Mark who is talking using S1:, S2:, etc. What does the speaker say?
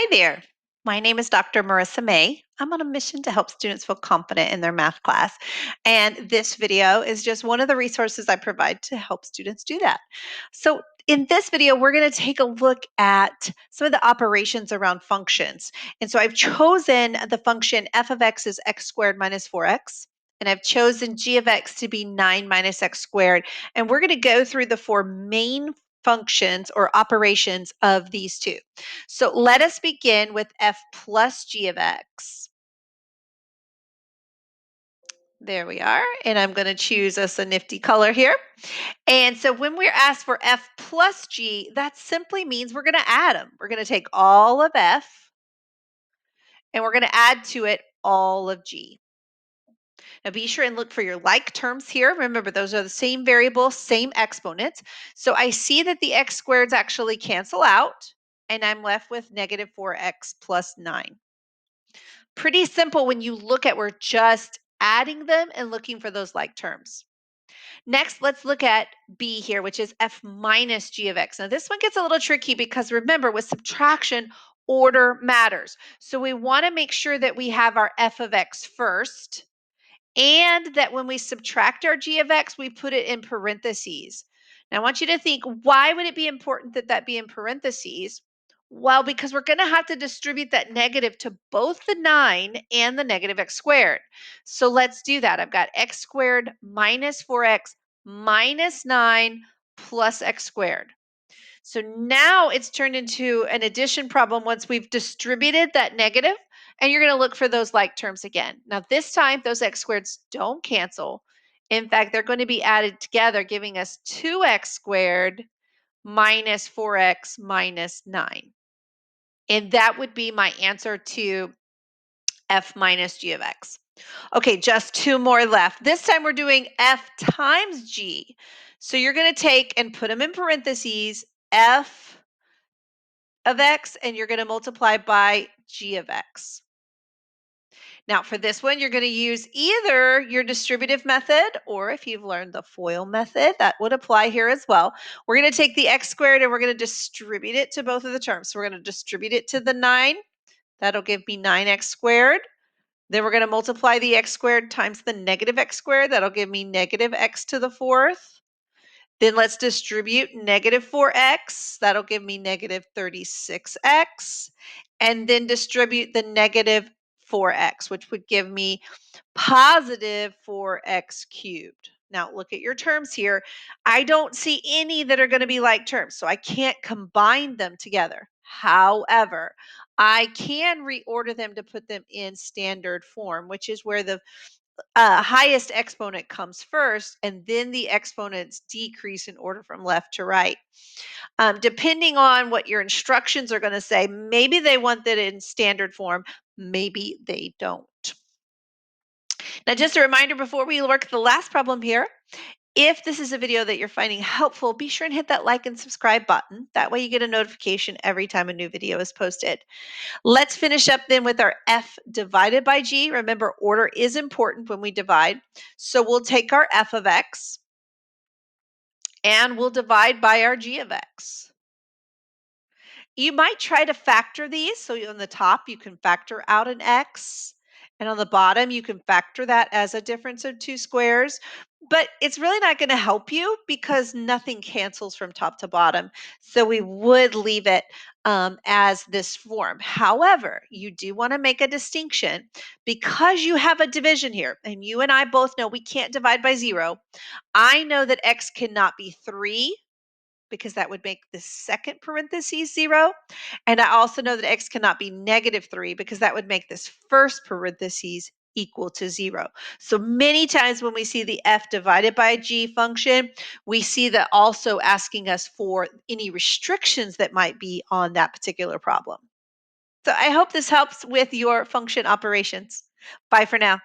S1: Hi there. My name is Dr. Marissa May. I'm on a mission to help students feel confident in their math class. And this video is just one of the resources I provide to help students do that. So, in this video, we're going to take a look at some of the operations around functions. And so I've chosen the function f of x is x squared minus 4x. And I've chosen g of x to be 9 minus x squared. And we're going to go through the four main functions or operations of these two. So let us begin with f plus g of x. There we are. And I'm going to choose us a nifty color here. And so when we're asked for f plus g, that simply means we're going to add them. We're going to take all of f and we're going to add to it all of g. Now be sure and look for your like terms here. Remember, those are the same variable, same exponents. So I see that the x squareds actually cancel out, and I'm left with negative 4x plus 9. Pretty simple when you look at we're just adding them and looking for those like terms. Next, let's look at b here, which is f minus g of x. Now this one gets a little tricky because remember, with subtraction, order matters. So we want to make sure that we have our f of x first, and that when we subtract our g of x, we put it in parentheses. Now, I want you to think, why would it be important that that be in parentheses? Well, because we're going to have to distribute that negative to both the 9 and the negative x squared. So let's do that. I've got x squared minus 4x minus 9 plus x squared. So now it's turned into an addition problem once we've distributed that negative, and you're going to look for those like terms again. Now this time, those x squareds don't cancel. In fact, they're going to be added together, giving us 2x squared minus 4x minus 9. And that would be my answer to f minus g of x. Okay, just two more left. This time we're doing f times g. So you're going to take and put them in parentheses, f of x, and you're going to multiply by g of x. Now for this one, you're going to use either your distributive method, or if you've learned the FOIL method, that would apply here as well. We're going to take the x squared and we're going to distribute it to both of the terms. So we're going to distribute it to the 9. That'll give me 9x squared. Then we're going to multiply the x squared times the negative x squared. That'll give me negative x to the 4th. Then let's distribute negative 4x. That'll give me negative 36x. And then distribute the negative 4x, which would give me positive 4x cubed. Now look at your terms here. I don't see any that are going to be like terms, so I can't combine them together. However, I can reorder them to put them in standard form, which is where the highest exponent comes first, and then the exponents decrease in order from left to right. Depending on what your instructions are going to say, maybe they want that in standard form, maybe they don't. Now, just a reminder before we work the last problem here, if this is a video that you're finding helpful, be sure and hit that like and subscribe button. That way you get a notification every time a new video is posted. Let's finish up then with our f divided by g. Remember, order is important when we divide. So we'll take our f of x and we'll divide by our g of x. You might try to factor these. So on the top, you can factor out an x. And on the bottom, you can factor that as a difference of two squares. But it's really not going to help you because nothing cancels from top to bottom. So we would leave it as this form. However, you do want to make a distinction because you have a division here. And you and I both know we can't divide by 0. I know that x cannot be 3 because that would make the second parenthesis 0. And I also know that x cannot be negative 3 because that would make this first parenthesis equal to 0. So many times when we see the f divided by g function, we see that also asking us for any restrictions that might be on that particular problem. So I hope this helps with your function operations. Bye for now.